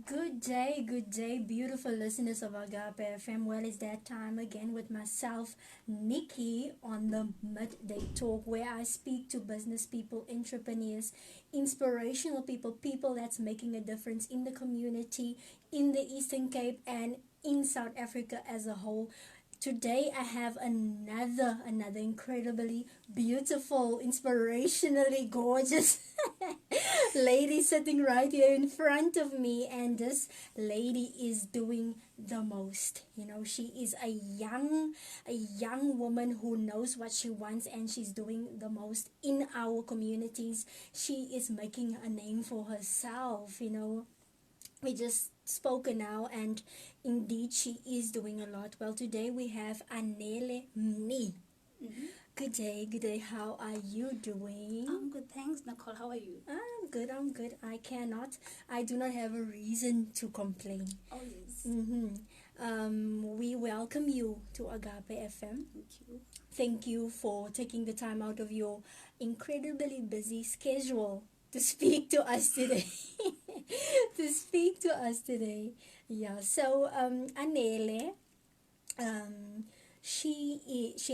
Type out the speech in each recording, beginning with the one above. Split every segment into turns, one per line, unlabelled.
Good day, beautiful listeners of Agape FM. Well, it's that time again with myself, Nikki, on the Midday Talk, where I speak to business people, entrepreneurs, inspirational people, people that's making a difference in the community, in the Eastern Cape, and in South Africa as a whole. Today I have another incredibly beautiful, inspirationally gorgeous lady sitting right here in front of me, and this lady is doing the most. She is a young woman who knows what she wants, and she's doing the most in our communities. She is making a name for herself. We just spoken now, and indeed she is doing a lot. Well, today we have Anele Mni.
Mm-hmm.
Good day. How are you doing?
I'm good, thanks, Nicole. How are you?
I'm good. I do not have a reason to complain.
Oh, yes.
We welcome you to Agape FM.
Thank you.
Thank you for taking the time out of your incredibly busy schedule to speak to us today. to speak to us today. Yeah. So, Anele, um, she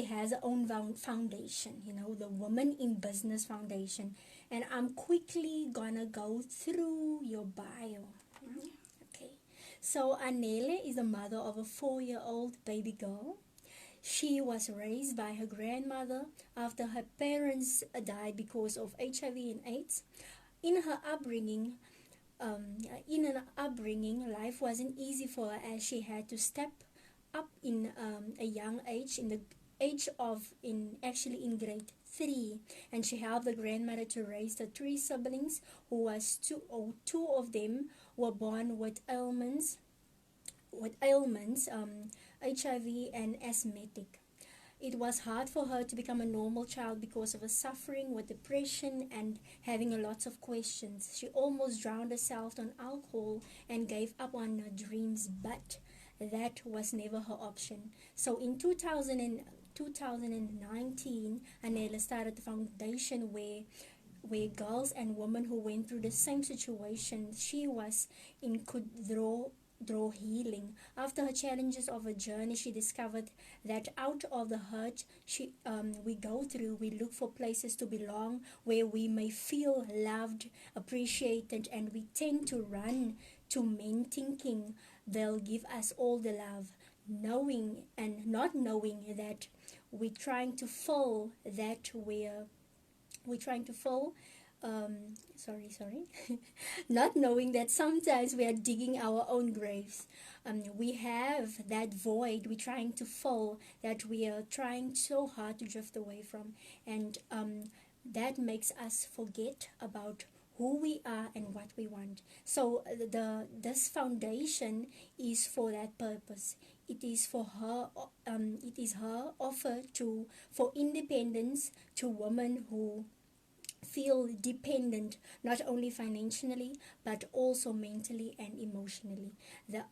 has her own foundation. The Women in Business Foundation, and I'm quickly gonna go through your bio. Okay. So Anele is the mother of a 4-year-old baby girl. She was raised by her grandmother after her parents died because of HIV and AIDS. In her upbringing, life wasn't easy for her as she had to step up in a young age, in the age of in grade 3, and she helped the grandmother to raise the 3 siblings, who was two of them were born with ailments, HIV and asthmatic. It was hard for her to become a normal child because of her suffering with depression and having a lot of questions. She almost drowned herself on alcohol and gave up on her dreams, but that was never her option. So in 2019, Anele started the foundation where girls and women who went through the same situation she was in could draw healing. After her challenges of her journey, she discovered that out of the hurt we go through, we look for places to belong where we may feel loved, appreciated, and we tend to run to men thinking they'll give us all the love, knowing and not knowing that we're trying to fill that where we're trying to fill sorry not knowing that sometimes we are digging our own graves. We have that void we're trying to fill, that we are trying so hard to drift away from, and that makes us forget about who we are and what we want. So this foundation is for that purpose. It is for her. It is her offer to for independence to women who feel dependent, not only financially but also mentally and emotionally. The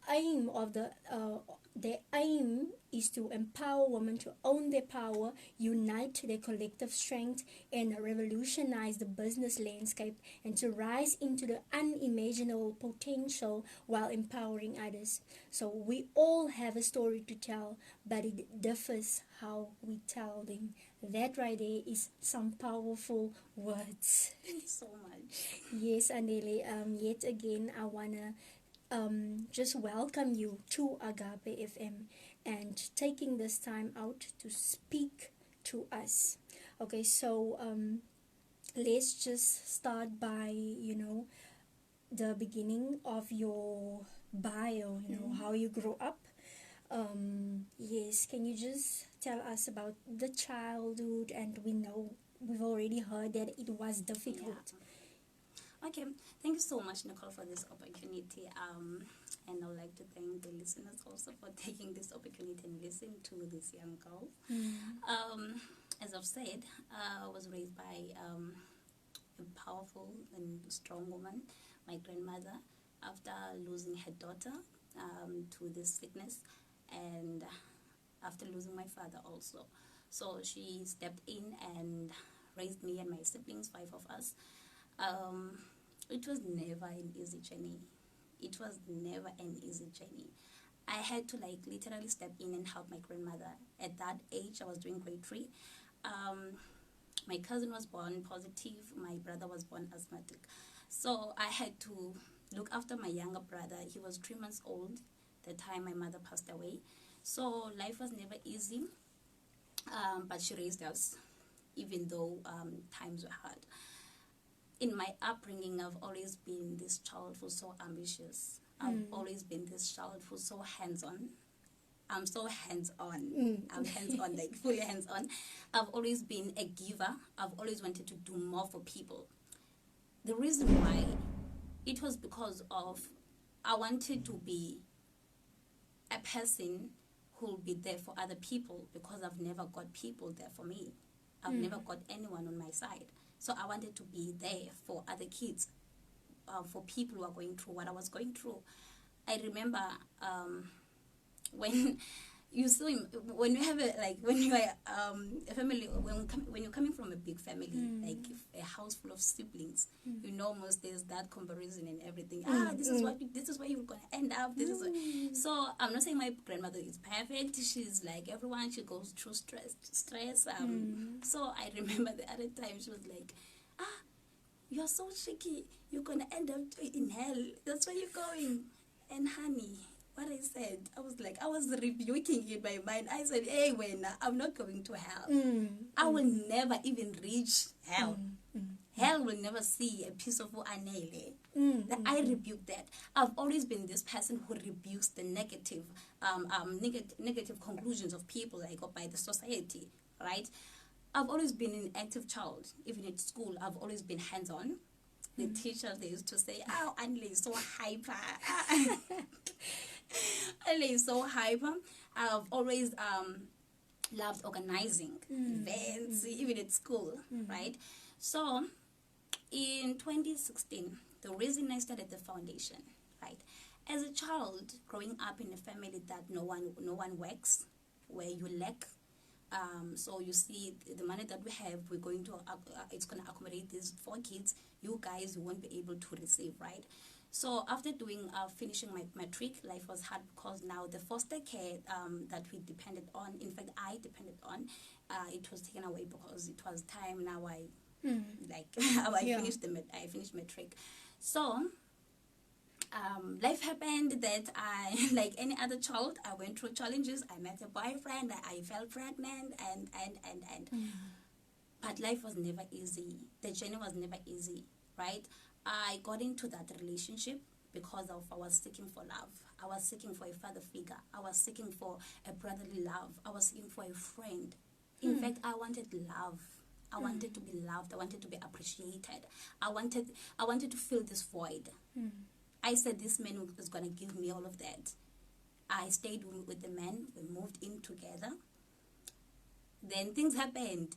aim is to empower women to own their power, unite their collective strength, and revolutionize the business landscape, and to rise into the unimaginable potential while empowering others. So we all have a story to tell, but it differs how we tell them. That right there is some powerful words.
So much.
Yes, Anele, yet again, I want to just welcome you to Agape FM and taking this time out to speak to us. Okay, so let's just start by, the beginning of your bio, how you grew up. Yes, can you just tell us about the childhood? And we've already heard that it was difficult.
Okay, thank you so much, Nicole, for this opportunity. And I would like to thank the listeners also for taking this opportunity and listening to this young girl. As I've said, I was raised by a powerful and strong woman, my grandmother, after losing her daughter to this sickness, and after losing my father also. So she stepped in and raised me and my siblings, 5 of us. It was never an easy journey. It was never an easy journey. I had to like literally step in and help my grandmother. At that age, I was doing grade 3. My cousin was born positive. My brother was born asthmatic. So I had to look after my younger brother. He was 3 months old the time my mother passed away. So life was never easy, but she raised us, even though times were hard. In my upbringing, I've always been this child who's so ambitious. I've always been this child who's so hands-on. I'm so hands-on. I'm hands-on, like fully hands-on. I've always been a giver. I've always wanted to do more for people. The reason why, it was because of I wanted to be a person who'll be there for other people, because I've never got people there for me. I've never got anyone on my side. So I wanted to be there for other kids, for people who are going through what I was going through. I remember when you see, when you have when you are a family, when you're coming from a big family, like a house full of siblings, you know, most there's that comparison and everything. This is where you're gonna end up. So I'm not saying my grandmother is perfect. She's like everyone. She goes through stress. So I remember the other time she was like, you're so tricky. You're gonna end up in hell. That's where you're going. And honey, what I said, I was rebuking in my mind. I said, hey, I'm not going to hell. I will never even reach hell. Hell will never see a piece of Anele. I rebuke that. I've always been this person who rebukes the negative conclusions of people, like, or by the society, right? I've always been an active child. Even at school, I've always been hands-on. The teachers, they used to say, Anele is so hyper. Anele is so hyper. I've always loved organizing events, even at school, right? So, in 2016, the reason I started the foundation, right? As a child, growing up in a family that no one works, where you lack. So you see, the money that we have, we're going to it's going to accommodate these 4 kids. You guys won't be able to receive, right? So after finishing my matric, life was hard, because now the foster care that we depended on, in fact I depended on, it was taken away because it was time. Now I finished matric. So life happened that I, like any other child, I went through challenges. I met a boyfriend, I fell pregnant, and. But life was never easy. The journey was never easy, right? I got into that relationship because I was seeking for love. I was seeking for a father figure. I was seeking for a brotherly love. I was seeking for a friend. In fact, I wanted love. I wanted to be loved. I wanted to be appreciated. I wanted to fill this void. I said this man was going to give me all of that. I stayed with the man. We moved in together. Then things happened.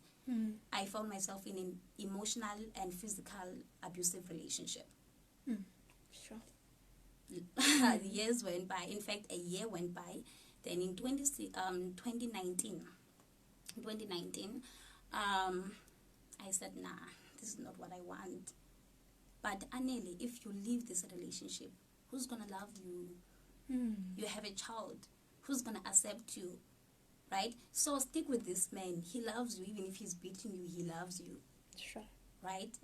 I found myself in an emotional and physical abusive relationship.
Sure.
Years went by. In fact, a year went by. Then in 2019, I said, nah, this is not what I want. But Anele, if you leave this relationship, who's going to love you? You have a child. Who's going to accept you? Right? So stick with this man. He loves you. Even if he's beating you, he loves you.
Sure.
Right?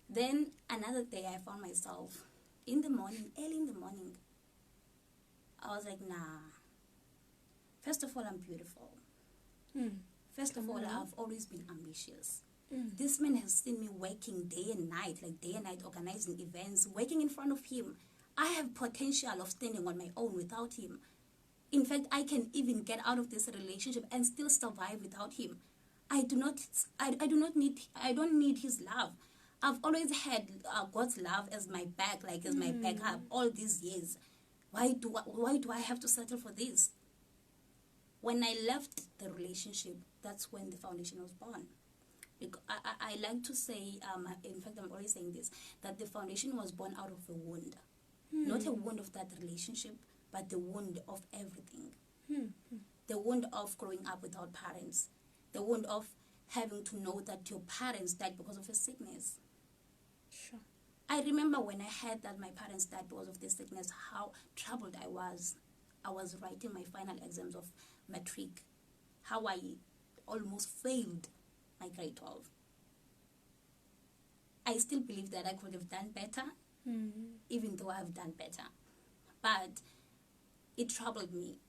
Then another day I found myself early in the morning. I was like, nah. First of all, I'm beautiful. First of all, I've always been ambitious. This man has seen me working day and night, organizing events, working in front of him. I have potential of standing on my own without him. In fact, I can even get out of this relationship and still survive without him. I don't need his love. I've always had God's love as my as my backup all these years. Why do I have to settle for this? When I left the relationship, that's when the foundation was born. I like to say, in fact, I'm always saying this, that the foundation was born out of a wound. Not a wound of that relationship, but the wound of everything. The wound of growing up without parents. The wound of having to know that your parents died because of a sickness.
Sure.
I remember when I heard that my parents died because of this sickness, how troubled I was. I was writing my final exams of matric, how I almost failed my grade 12. I still believe that I could have done better, even though I have done better. But it troubled me.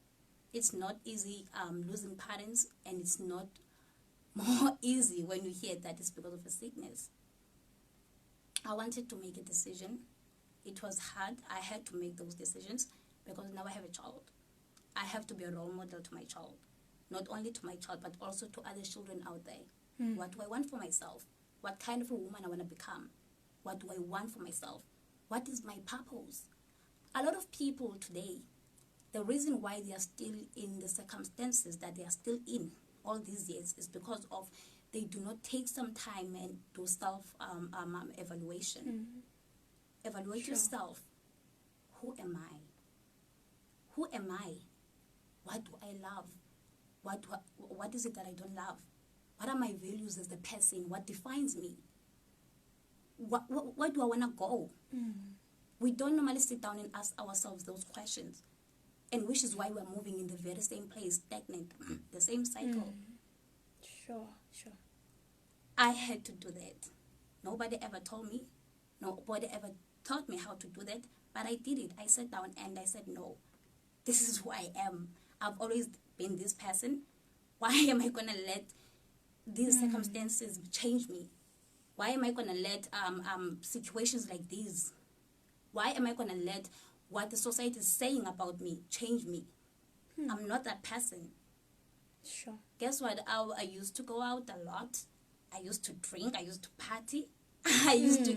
It's not easy losing parents, and it's not more easy when you hear that it's because of a sickness. I wanted to make a decision. It was hard. I had to make those decisions because now I have a child. I have to be a role model to my child. Not only to my child, but also to other children out there. What do I want for myself? What kind of a woman I want to become? What do I want for myself? What is my purpose? A lot of people today, the reason why they are still in the circumstances that they are still in all these years is because of they do not take some time and do self-evaluation. Evaluate yourself. Who am I? Who am I? What do I love? What is it that I don't love? What are my values as a person? What defines me? Where do I want to go? We don't normally sit down and ask ourselves those questions. And which is why we're moving in the very same place, stagnant, the same cycle.
Sure.
I had to do that. Nobody ever told me. Nobody ever taught me how to do that. But I did it. I sat down and I said, no, this is who I am. I've always been this person. Why am I going to let these circumstances change me? Why am I going to let situations like these? Why am I going to let what the society is saying about me change me? I'm not that person.
Sure.
Guess what? I used to go out a lot. I used to drink. I used to party. I used to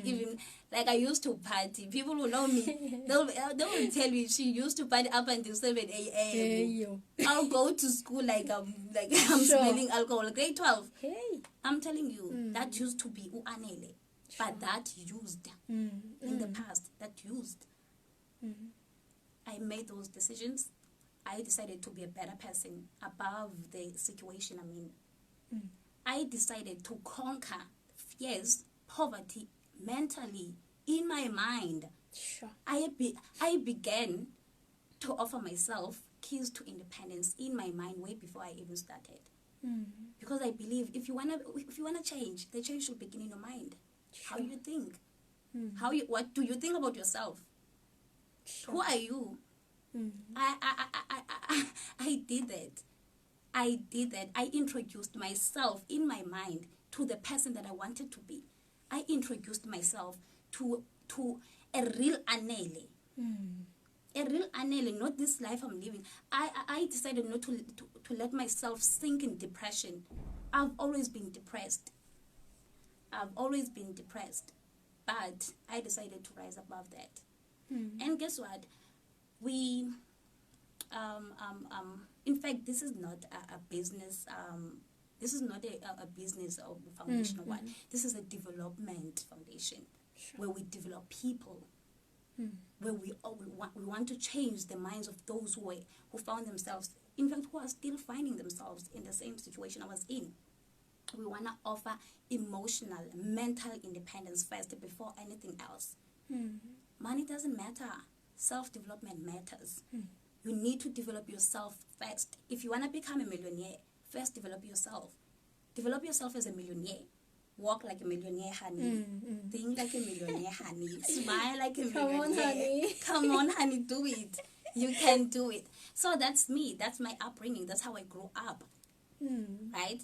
party. People who know me, they will tell you she used to party up until 7 a.m. I'll go to school like I'm smelling alcohol. Grade 12.
Hey.
I'm telling you, that used to be Anele. But that used in the past. That used. I made those decisions. I decided to be a better person above the situation I'm in. I decided to conquer fears, poverty, mentally, in my mind.
Sure.
I began to offer myself keys to independence in my mind way before I even started. Because I believe if you wanna change, the change should begin in your mind. Sure. How you think. What do you think about yourself? Sure. Who are you? I did that. I introduced myself in my mind to the person that I wanted to be. I introduced myself to a real Anele. A real Anele, not this life I'm living. I decided not to let myself sink in depression. I've always been depressed. But I decided to rise above that. And guess what? We, in fact, this is not a business. This is not a business or foundation or what. This is a development foundation. Sure. Where we develop people. Where we want to change the minds of those who found themselves, in fact, who are still finding themselves in the same situation I was in. We want to offer emotional, mental independence first before anything else. Money doesn't matter. Self-development matters. You need to develop yourself first. If you want to become a millionaire, first develop yourself. Develop yourself as a millionaire. Walk like a millionaire, honey. Think like a millionaire, honey. Smile like a millionaire.
Come on, honey.
Come on, honey, do it. You can do it. So that's me. That's my upbringing. That's how I grew up. Right?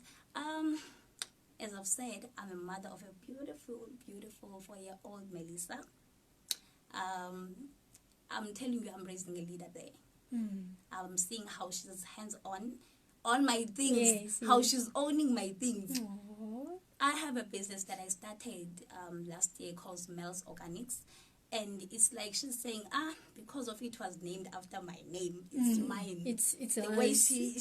As I've said, I'm a mother of a beautiful, beautiful 4-year-old Melissa. I'm telling you, I'm raising a leader there. I'm seeing how she's hands-on my things, how she's owning my things.
Aww.
I have a business that I started last year called Smells Organics. And it's like she's saying, because of it was named after my name, it's mine.
It's
the way she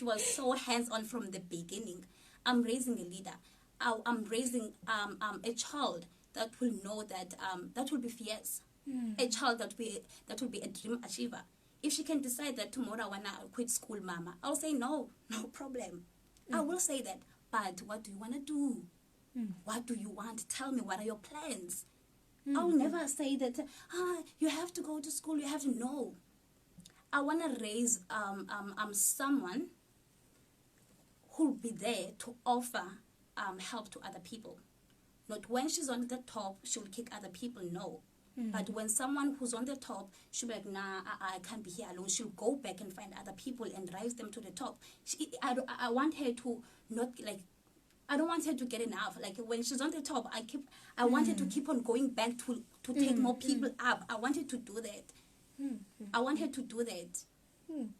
was so hands-on from the beginning. I'm raising a leader. I'm raising a child that will know that will be fierce. A child that will be a dream achiever. If she can decide that tomorrow I wanna quit school, mama, I'll say no problem. I will say that. But what do you wanna do? What do you want? Tell me, what are your plans? I'll never say that, you have to go to school, you have to know. I want to raise someone who'll be there to offer help to other people. Not when she's on the top, she'll kick other people, no. But when someone who's on the top, she'll be like, nah, I can't be here alone. She'll go back and find other people and rise them to the top. I want her to not, like, I don't want her to get enough. Like, when she's on the top, I want her to keep on going back to take more people up. I want her to do that. I want her to do that.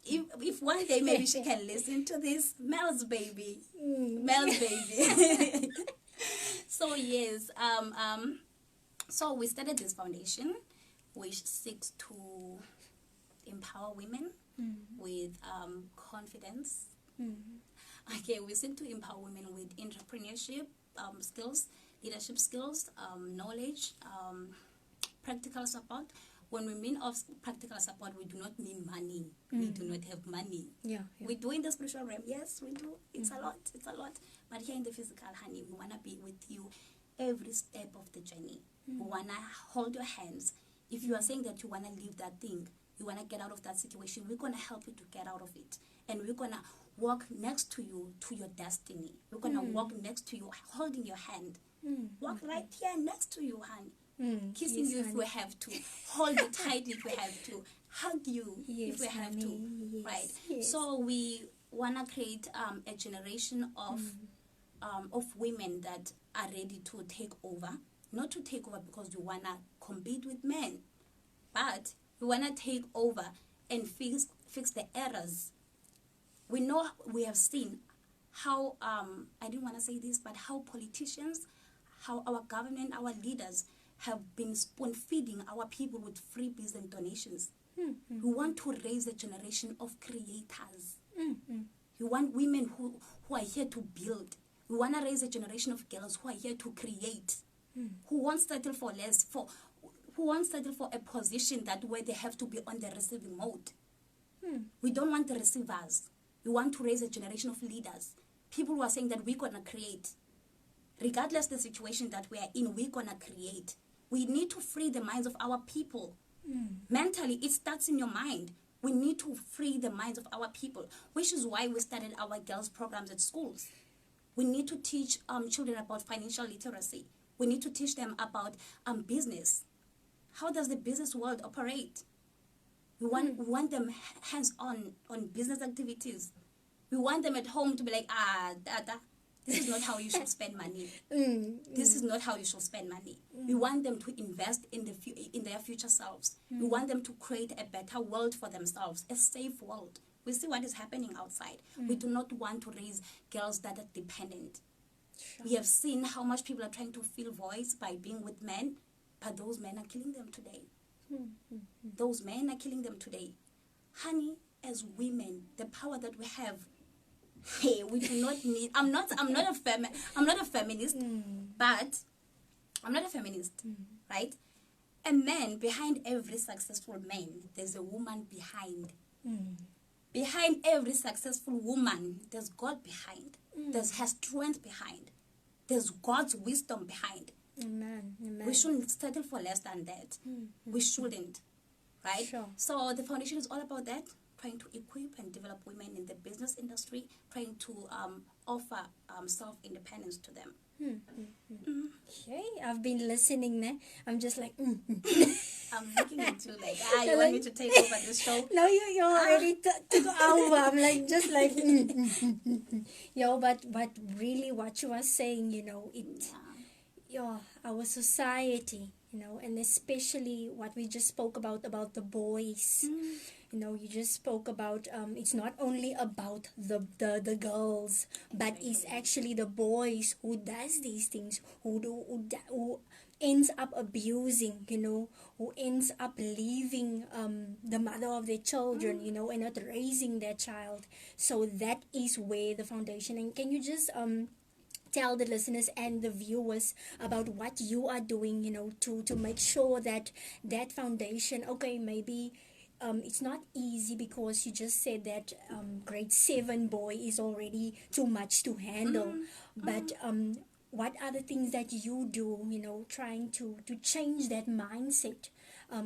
If one day maybe she can listen to this, Mel's baby. Mel's baby. So, yes, so we started this foundation which seeks to empower women with confidence. Okay, we seek to empower women with entrepreneurship skills, leadership skills, knowledge, practical support. When we mean of practical support, we do not mean money. We do not have money.
Yeah.
We do in the spiritual realm, yes, we do. It's a lot. But here in the physical, honey, we want to be with you every step of the journey. We want to hold your hands. If you are saying that you want to leave that thing, you want to get out of that situation, we're going to help you to get out of it. And we're going to walk next to you to your destiny. We're going to walk next to you, holding your hand. Walk right here next to you, honey. Kissing you if we have to. Hold you tightly if we have to. Hug you if we have to.
Yes,
right?
yes.
So we want to create a generation of women that are ready to take over. Not to take over because we want to compete with men, but we want to take over and fix the errors. We know, we have seen how, I didn't want to say this, but how politicians, how our government, our leaders have been spoon-feeding our people with freebies and donations. We want to raise a generation of creators. We want women who are here to build. We want to raise a generation of girls who are here to create. Who won't settle for less, who won't settle for a position that where they have to be on the receiving mode. We don't want the receivers. We want to raise a generation of leaders. People who are saying that we're going to create. Regardless the situation that we are in, we're going to create. We need to free the minds of our people. Mentally, it starts in your mind. We need to free the minds of our people, which is why we started our girls' programs at schools. We need to teach children about financial literacy. We need to teach them about business. How does the business world operate? We want them hands-on on business activities. We want them at home to be like, this is not how you should spend money. This is not how you should spend money. We want them to invest in their future selves. We want them to create a better world for themselves, a safe world. We see what is happening outside. We do not want to raise girls that are dependent. Sure. We have seen how much people are trying to fill voice by being with men, but those men are killing them today. Those men are killing them today. Honey, as women, the power that we have, hey, we do not need. I'm not a feminist, but I'm not a feminist, right? A man, behind every successful man, there's a woman behind. Behind every successful woman, there's God behind. There's her strength behind. There's God's wisdom behind.
Amen.
We shouldn't settle for less than that. We shouldn't, right?
Sure.
So the foundation is all about that, trying to equip and develop women in the business industry, trying to offer self-independence to them.
Okay, I've been listening now. I'm just like,
I'm looking at you like, you want me to take over this show?
No, you already took over. I'm like, just like, but really what you are saying, our society, and especially what we just spoke about the boys. You just spoke about it's not only about the girls, but it's actually the boys who does these things, who ends up abusing, who ends up leaving the mother of their children, and not raising their child. So that is where the foundation. And can you just tell the listeners and the viewers about what you are doing, to make sure that foundation, okay, maybe it's not easy because you just said that grade 7 boy is already too much to handle, but what are the things that you do, trying to change that mindset,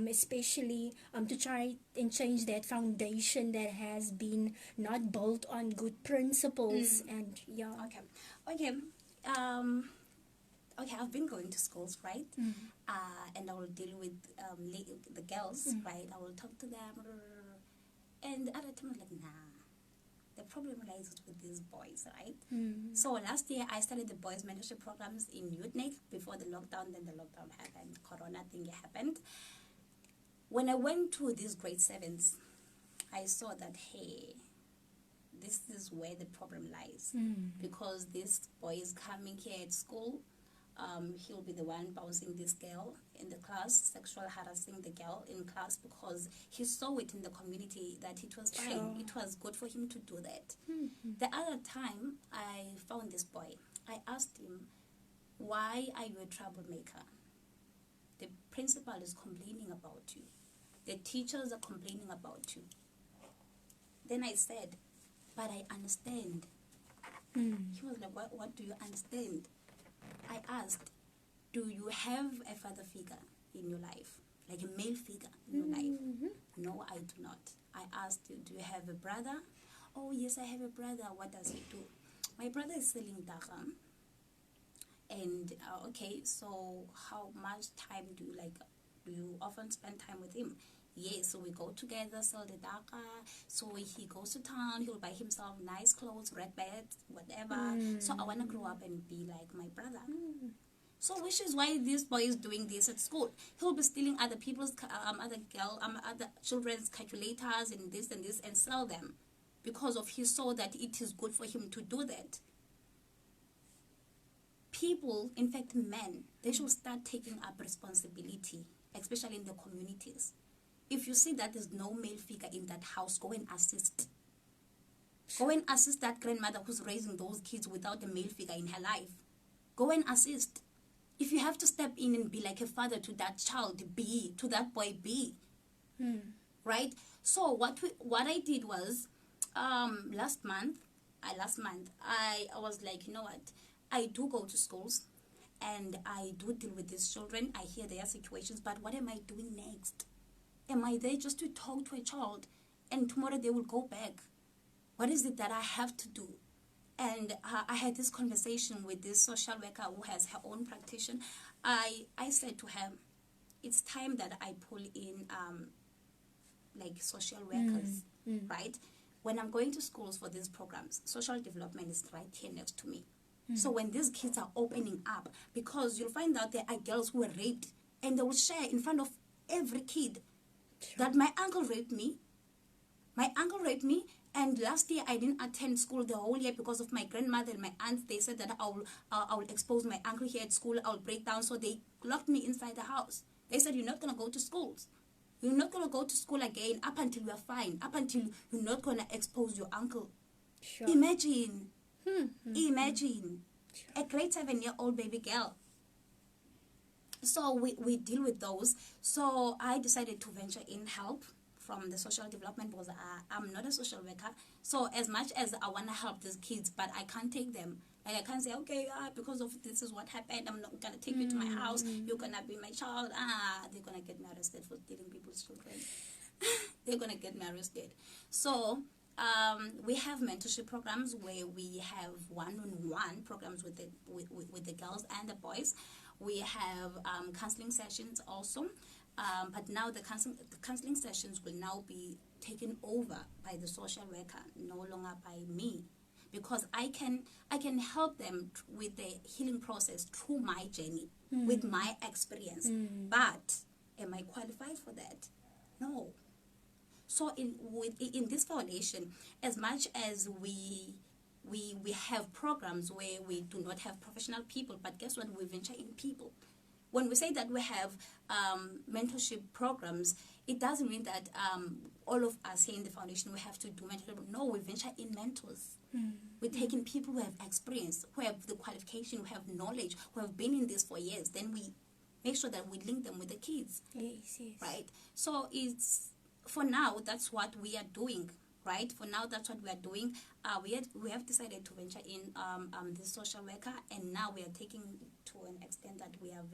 especially to try and change that foundation that has been not built on good principles. And yeah.
Okay. Okay, I've been going to schools, right? And I will deal with the girls, right? I will talk to them, and at the time I was like, nah, the problem lies with these boys, right? So last year I started the boys mentorship programs in Uitenhage before the lockdown. Then the lockdown happened, Corona thing happened. When I went to these grade 7s, I saw that, hey, this is where the problem lies, because this boy is coming here at school. He'll be the one bouncing this girl in the class, sexual harassing the girl in class, because he saw it in the community that it was fine.
Sure.
It was good for him to do that. The other time I found this boy, I asked him, why are you a troublemaker? The principal is complaining about you. The teachers are complaining about you. Then I said, but I understand. He was like, what do you understand? I asked, do you have a father figure in your life? Like a male figure in your life? No, I do not. I asked, do you have a brother? Oh, yes, I have a brother. What does he do? My brother is selling daga. And, okay, so how much time do you often spend time with him? Yes, so we go together, sell the daga. So he goes to town, he'll buy himself nice clothes, red beds, whatever. So I want to grow up and be like my brother. So which is why this boy is doing this at school. He'll be stealing other people's, other children's calculators and this and sell them, because of he saw that it is good for him to do that. People, in fact men, they should start taking up responsibility, especially in the communities. If you see that there's no male figure in that house, go and assist. Go and assist that grandmother who's raising those kids without a male figure in her life. Go and assist. If you have to step in and be like a father to that child, be, to that boy, be. Right? So what I did was, last month, I was like, you know what? I do go to schools and I do deal with these children. I hear their situations, but what am I doing next? Am I there just to talk to a child and tomorrow they will go back? What is it that I have to do? And I had this conversation with this social worker who has her own practitioner. I said to her, it's time that I pull in like social workers, right? When I'm going to schools for these programs, social development is right here next to me. So when these kids are opening up, because you'll find out there are girls who were raped and they will share in front of every kid that my uncle raped me. And last year I didn't attend school the whole year because of my grandmother and my aunt. They said that I will expose my uncle here at school. I'll break down. So they locked me inside the house. They said, you're not going to go to schools. You're not going to go to school again up until you're fine. Up until you're not going to expose your uncle.
Sure.
Imagine. Imagine. A grade 7-year-old baby girl. So we deal with those. So I decided to venture in help from the social development, because I'm not a social worker. So as much as I want to help these kids, but I can't take them. Like I can't say, okay, because of this is what happened, I'm not going to take you to my house. You're going to be my child. They're going to get me arrested for stealing people's children. They're going to get me arrested. So we have mentorship programs where we have one-on-one programs with the girls and the boys. We have counseling sessions also. But now the counseling sessions will now be taken over by the social worker, no longer by me, because I can help them with the healing process through my journey, with my experience. But am I qualified for that? No. So in this foundation, as much as we have programs where we do not have professional people, but guess what? We venture in people. When we say that we have mentorship programs, it doesn't mean that all of us here in the foundation, we have to do mentorship. No, we venture in mentors. We're taking people who have experience, who have the qualification, who have knowledge, who have been in this for years. Then we make sure that we link them with the kids.
Yes.
Right? So it's, for now, that's what we are doing. right? For now, that's what we are doing. We have decided to venture in this social worker, and now we are taking to an extent that we are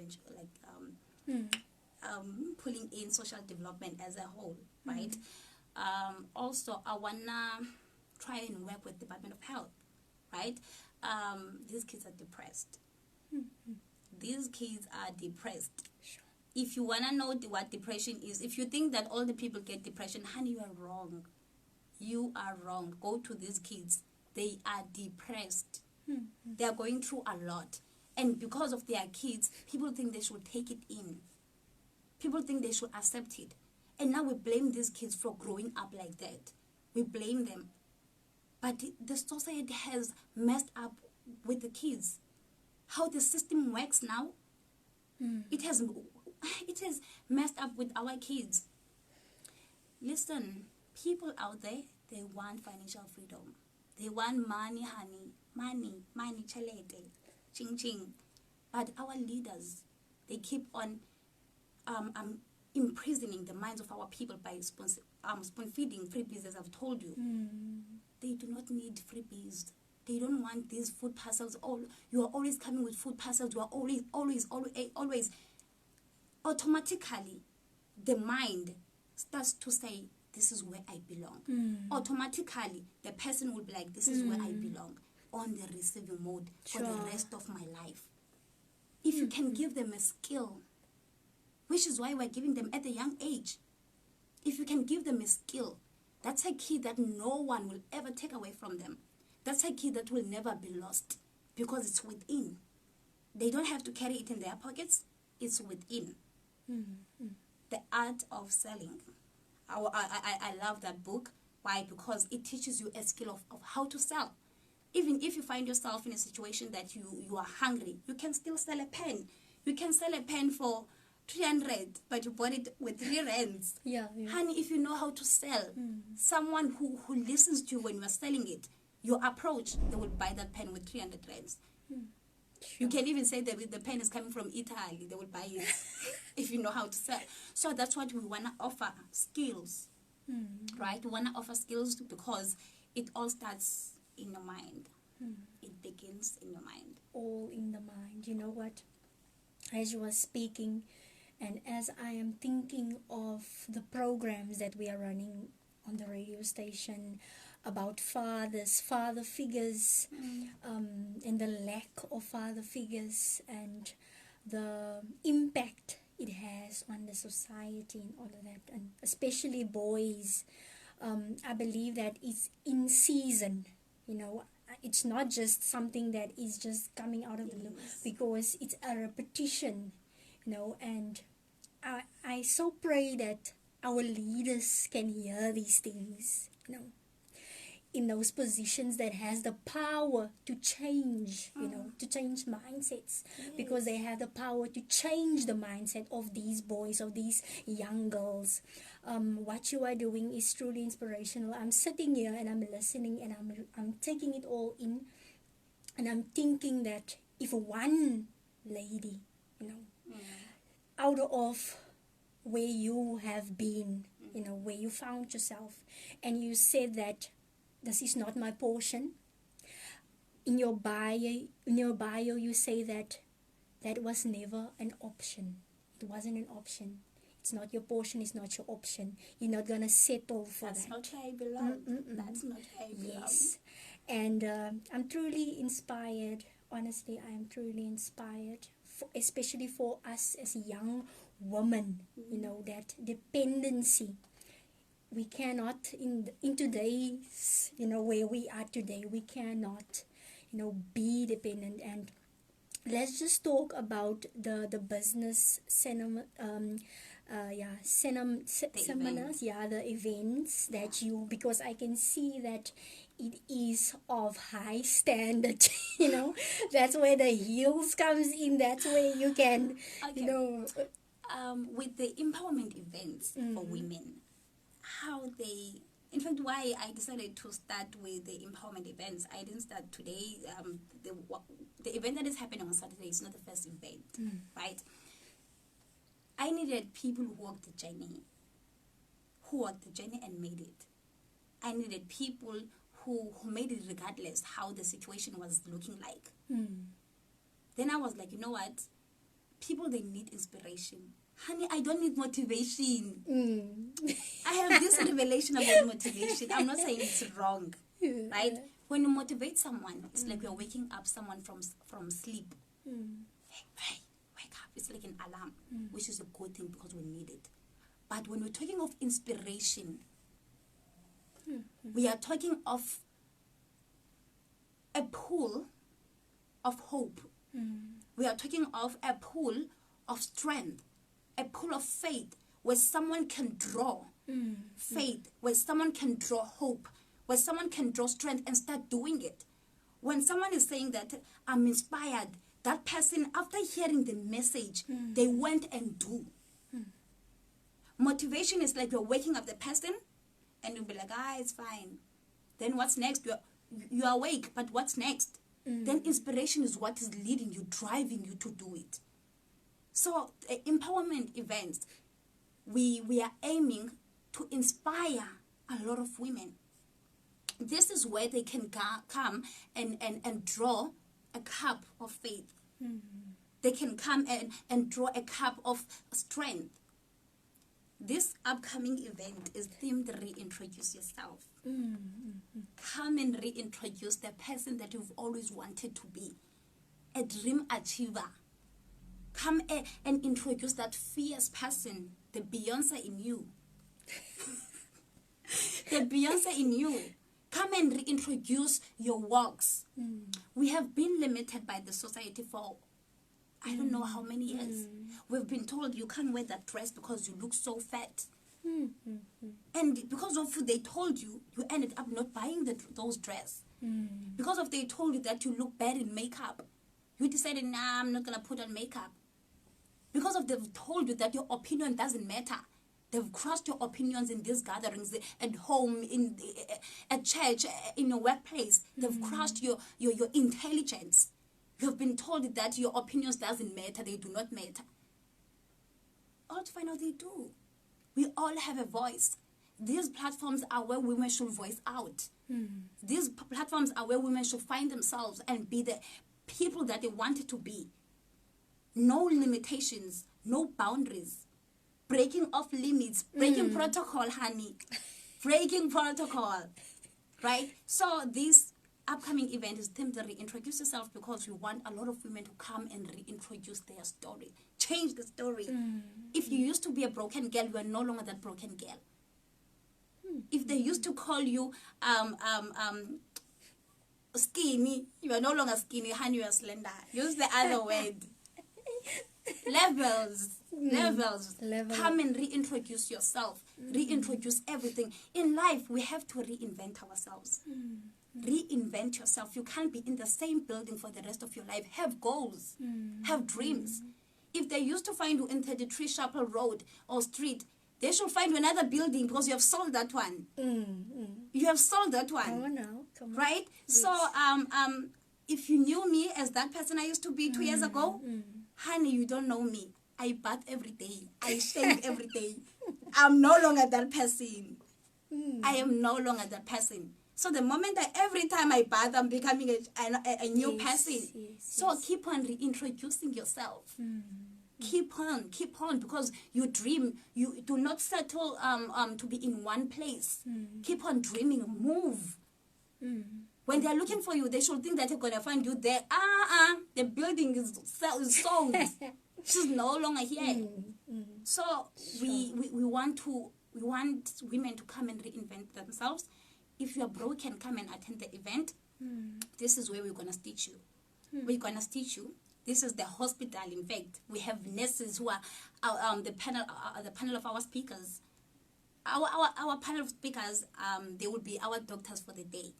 pulling in social development as a whole, right? Also, I wanna try and work with Department of Health, right? These kids are depressed. These kids are depressed.
Sure.
If you wanna know what depression is, if you think that all the people get depression, honey, you are wrong. You are wrong. Go to these kids. They are depressed. They are going through a lot. And because of their kids, people think they should take it in. People think they should accept it. And now we blame these kids for growing up like that. We blame them. But the society has messed up with the kids. How the system works now, it has messed up with our kids. Listen, people out there, they want financial freedom. They want money, honey. Money, chalete, ching ching. But our leaders, they keep on imprisoning the minds of our people by spoon-feeding freebies, as I've told you. They do not need freebies. They don't want these food parcels. You are always coming with food parcels. You are always. Automatically, the mind starts to say, this is where I belong. Automatically, the person will be like, this is where I belong, on the receiving mode for the rest of my life. If you can give them a skill, which is why we're giving them at a young age. If you can give them a skill, that's a key that no one will ever take away from them. That's a key that will never be lost because it's within. They don't have to carry it in their pockets. It's within. The Art of Selling. I love that book. Why? Because it teaches you a skill of how to sell. Even if you find yourself in a situation that you are hungry, you can still sell a pen. You can sell a pen for 300, but you bought it with 3 rands.
Yeah.
Honey, if you know how to sell, someone who listens to you when you are selling it, your approach, they will buy that pen with 300 rands.
Sure.
You can even say that the pen is coming from Italy. They will buy it if you know how to sell. So that's what we want to offer, skills, right? We want to offer skills because it all starts in your mind. It begins in your mind.
All in the mind. You know what? As you were speaking, and as I am thinking of the programs that we are running on the radio station about fathers, father figures, and the lack of father figures, and the impact it has on the society and all of that, and especially boys. I believe that it's in season, it's not just something that is just coming out of the blue, because it's a repetition, and I so pray that our leaders can hear these things, in those positions that has the power to change, to change mindsets, because they have the power to change the mindset of these boys, of these young girls. What you are doing is truly inspirational. I'm sitting here and I'm listening and I'm taking it all in, and I'm thinking that if one lady, out of where you have been, where you found yourself, and you said that this is not my portion. In your bio, you say that was never an option. It wasn't an option. It's not your portion. It's not your option. You're not gonna settle for
That's
that.
Not where I belong. That's not where I belong.
Yes, and I'm truly inspired. Honestly, I am truly inspired, especially for us as young women. That dependency. We cannot, in today's, where we are today, we cannot, be dependent. And let's just talk about the business seminars, the events that you, because I can see that it is of high standard, that's where the heels comes in, that's where you can,
with the empowerment events for women, in fact, why I decided to start with the empowerment events. I didn't start today. The event that is happening on Saturday is not the first event, right? I needed people who walked the journey and made it. I needed people who made it regardless how the situation was looking like. Then I was like, you know what? People, they need inspiration. Honey, I don't need motivation. I have this revelation about motivation. I'm not saying it's wrong, right? When you motivate someone, it's like you're waking up someone from sleep. Hey, wake up. It's like an alarm, which is a good thing because we need it. But when we're talking of inspiration, we are talking of a pool of hope. We are talking of a pool of strength, a pool of faith where someone can draw faith, where someone can draw hope, where someone can draw strength and start doing it. When someone is saying that I'm inspired, that person, after hearing the message, they went and do. Motivation is like you're waking up the person and you'll be like, it's fine. Then what's next? You're awake, but what's next? Then inspiration is what is leading you, driving you to do it. So empowerment events, we are aiming to inspire a lot of women. This is where they can come and draw a cup of faith. They can come and draw a cup of strength. This upcoming event is themed Reintroduce Yourself. Come and reintroduce the person that you've always wanted to be, a dream achiever. Come and introduce that fierce person, the Beyonce in you. The Beyonce in you. Come and reintroduce your walks. We have been limited by the society for I don't know how many years. We've been told you can't wear that dress because you look so fat. And because of they told you, you ended up not buying those dresses. Because of they told you that you look bad in makeup, you decided, nah, I'm not going to put on makeup. Because of they've told you that your opinion doesn't matter. They've crushed your opinions in these gatherings, at home, at church, in your workplace. They've crushed your intelligence. You've been told that your opinions doesn't matter, they do not matter. All to find out they do. We all have a voice. These platforms are where women should voice out. These platforms are where women should find themselves and be the people that they wanted to be. No limitations, no boundaries. Breaking off limits, breaking protocol, honey. Breaking protocol. Right? So this upcoming event is themed Reintroduce Yourself because we want a lot of women to come and reintroduce their story. Change the story. If you used to be a broken girl, you are no longer that broken girl. If they used to call you skinny, you are no longer skinny, honey, you are slender. Use the other word. Levels. Come and reintroduce yourself. Reintroduce everything. In life, we have to reinvent ourselves. Reinvent yourself. You can't be in the same building for the rest of your life. Have goals. Have dreams. If they used to find you in 33 Chapel Road or Street, they should find you another building because you have sold that one. You have sold that one.
Come on now. Come on.
Right? Yes. So, if you knew me as that person I used to be 2 years ago, honey, you don't know me. I bath every day. I shave every day. I'm no longer that person. I am no longer that person. So the moment that every time I bath, I'm becoming a new person. So keep on reintroducing yourself. Keep on, because you dream. You do not settle to be in one place. Keep on dreaming. Move. When they're looking for you, they should think that you're going to find you there. The building is sold. She's no longer here. So we want women to come and reinvent themselves. If you're broken, come and attend the event. This is where we're going to stitch you. We're going to stitch you. This is the hospital. In fact, we have nurses who are the panel of our speakers. Our panel of speakers, they will be our doctors for the day.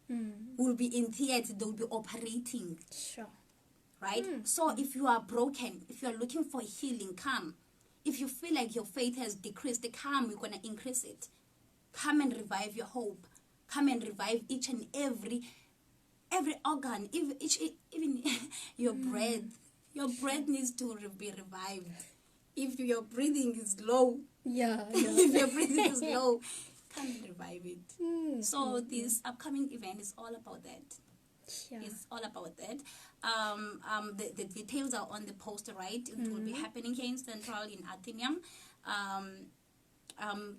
We'll be in theater. They will be operating.
Sure.
Right? So if you are broken, if you are looking for healing, come. If you feel like your faith has decreased, come. We're going to increase it. Come and revive your hope. Come and revive each and every organ, even your breath. Your breath needs to be revived. If your breathing is low, if your breathing is low, come and revive it. So this upcoming event is all about that.
Yeah.
It's all about that. The details are on the poster, right? It will be happening here in Central in Athenaeum.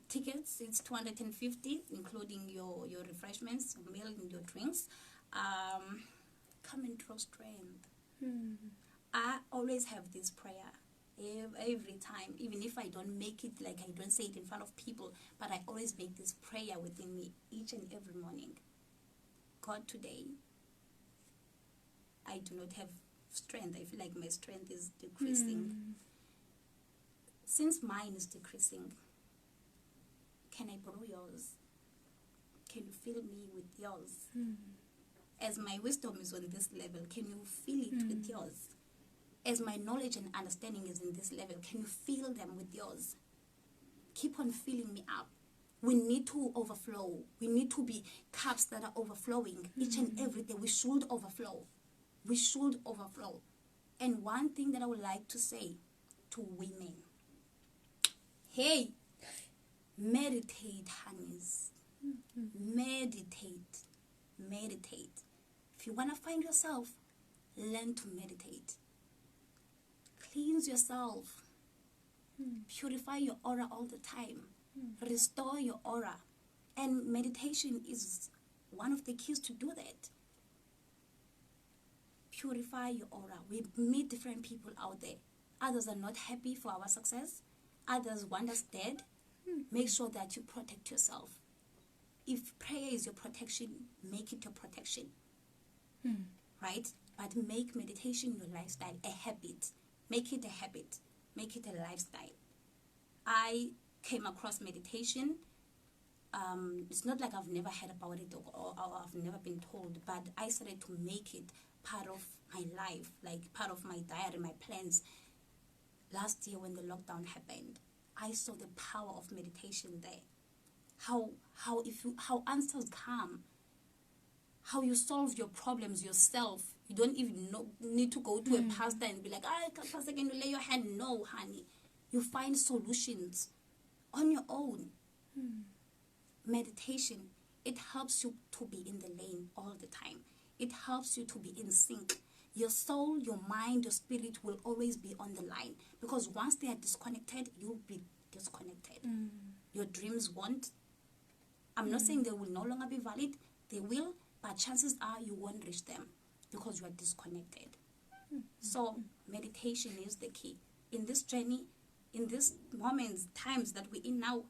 Tickets, it's 250, including your refreshments, your meal and your drinks. Come and draw strength. I always have this prayer every time, even if I don't make it, like I don't say it in front of people, but I always make this prayer within me each and every morning. God, today I do not have strength. I feel like my strength is decreasing. Since mine is decreasing, can I borrow yours? Can you fill me with yours? As my wisdom is on this level, can you fill it with yours? As my knowledge and understanding is in this level, can you fill them with yours? Keep on filling me up. We need to overflow. We need to be cups that are overflowing. Each and every day we should overflow. We should overflow. And one thing that I would like to say to women, hey, meditate, honeys. Meditate. Meditate. If you want to find yourself, learn to meditate. Cleanse yourself. Purify your aura all the time. Restore your aura. And meditation is one of the keys to do that. Purify your aura. We meet different people out there. Others are not happy for our success. Others want us dead. Make sure that you protect yourself. If prayer is your protection, make it your protection. Right? But make meditation your lifestyle, a habit. Make it a habit. Make it a lifestyle. I came across meditation. It's not like I've never heard about it or I've never been told, but I started to make it part of my life, like part of my diary, my plans. Last year when the lockdown happened, I saw the power of meditation there. How answers come. How you solve your problems yourself. You don't even need to go to a pastor and be like, pastor, can you lay your hand? No, honey. You find solutions on your own. Meditation, it helps you to be in the lane all the time. It helps you to be in sync. Your soul, your mind, your spirit will always be on the line. Because once they are disconnected, you'll be disconnected. Your dreams won't. I'm not saying they will no longer be valid. They will, but chances are you won't reach them because you are disconnected. So meditation is the key. In this journey, in these moments, times that we're in now,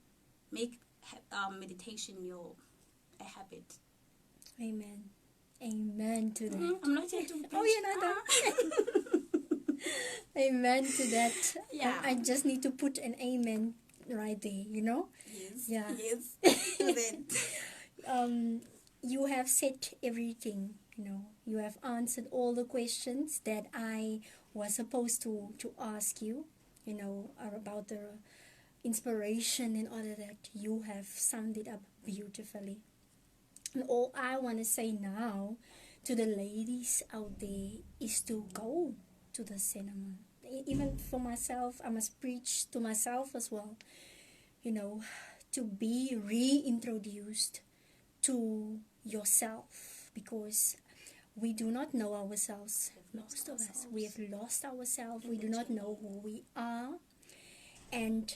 make meditation a habit.
Amen. Amen to that.
I'm not here to preach.
Oh, you're not. Amen to that.
Yeah.
I just need to put an amen right there, you know?
Yes.
Yeah.
Yes. Do that.
You have said everything, you know. You have answered all the questions that I was supposed to ask you, you know, about the inspiration and all of that. You have summed it up beautifully. And all I want to say now to the ladies out there is to go to the cinema. Even for myself, I must preach to myself as well, you know, to be reintroduced to yourself, because we do not know ourselves. Most of us, we have lost ourselves. We do not know who we are. And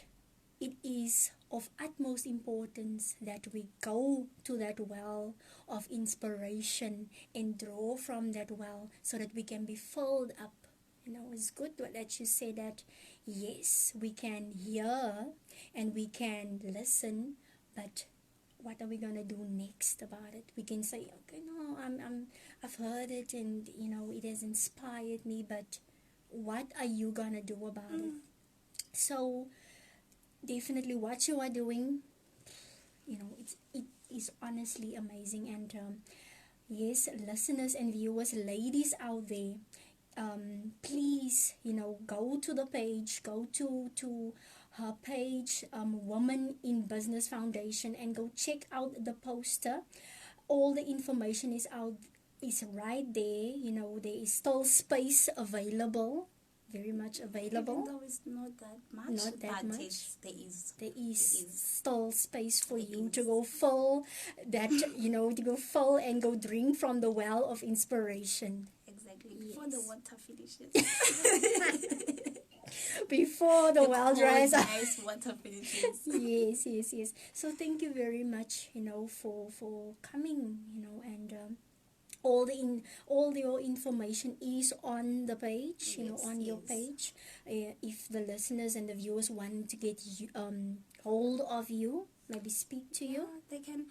it is of utmost importance that we go to that well of inspiration and draw from that well so that we can be filled up. You know, it's good that you say that, yes, we can hear and we can listen, but what are we gonna do next about it? We can say, okay, no, I've heard it and you know it has inspired me, but what are you gonna do about it? So definitely, what you are doing, you know, it is honestly amazing. And yes, listeners and viewers, ladies out there, please, you know, go to the page, go to her page, Women in Business Foundation, and go check out the poster. All the information is right there. You know, there is still space available. very much
Even
available.
though it's not that much,
Not that
but
much.
there is.
There is still space for
There
you
is.
to go full, that to go full and go drink from the well of inspiration.
Exactly. Before the
Yes.
water finishes.
Before the well
cold,
dries up.
nice water finishes.
Yes. So thank you very much, for coming, and all your information is on the page, on your page. If the listeners and the viewers want to get hold of you, maybe speak to you.
They can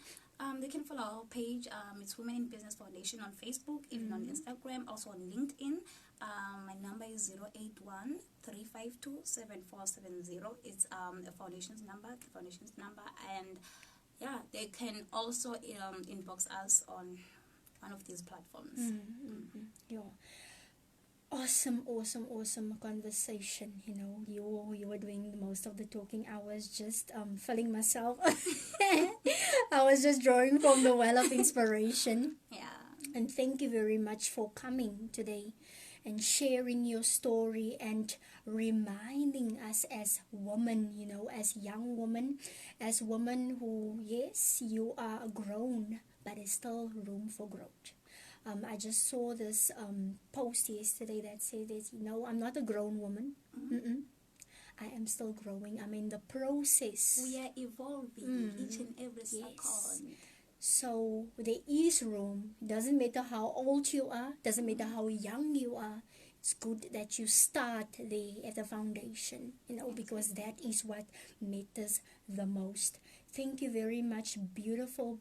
follow our page. It's Women in Business Foundation on Facebook, even on Instagram, also on LinkedIn. My number is 081-352-7470. It's the foundation's number, and they can also inbox us on one of these platforms.
Yeah. Awesome conversation. You were doing most of the talking. I was just filling myself. I was just drawing from the well of inspiration. And thank you very much for coming today and sharing your story and reminding us as women, as young women, as women who, yes, you are grown, but there's still room for growth. I just saw this post yesterday that said that, I'm not a grown woman. I am still growing. I'm in the process.
We are evolving each and every second.
So there is room. Doesn't matter how old you are. Doesn't matter how young you are. It's good that you start there at the foundation, because that is what matters the most. Thank you very much, beautiful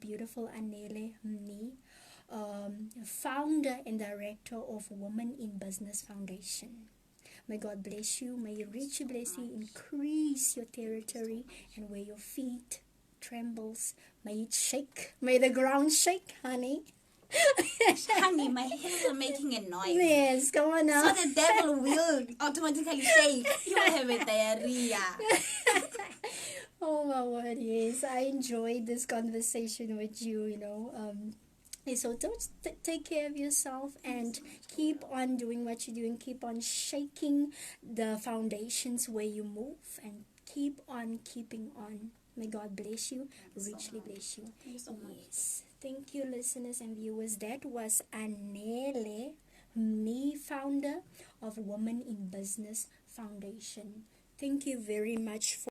Anele Mni, founder and director of Women in Business Foundation. May God bless you. May He richly bless you, increase your territory, and where your feet trembles, may it shake. May the ground shake, honey.
Honey, my hands are making a noise.
Yes, come on now.
So the devil will automatically shake. You will have a diarrhea.
Oh my word, yes. I enjoyed this conversation with you, So take care of yourself and keep on doing what you're doing. Keep on shaking the foundations where you move and keep on keeping on. May God bless you, richly bless you.
Thank you so much.
Yes. Thank you, listeners and viewers. That was Anele Mni, founder of Women in Business Foundation. Thank you very much for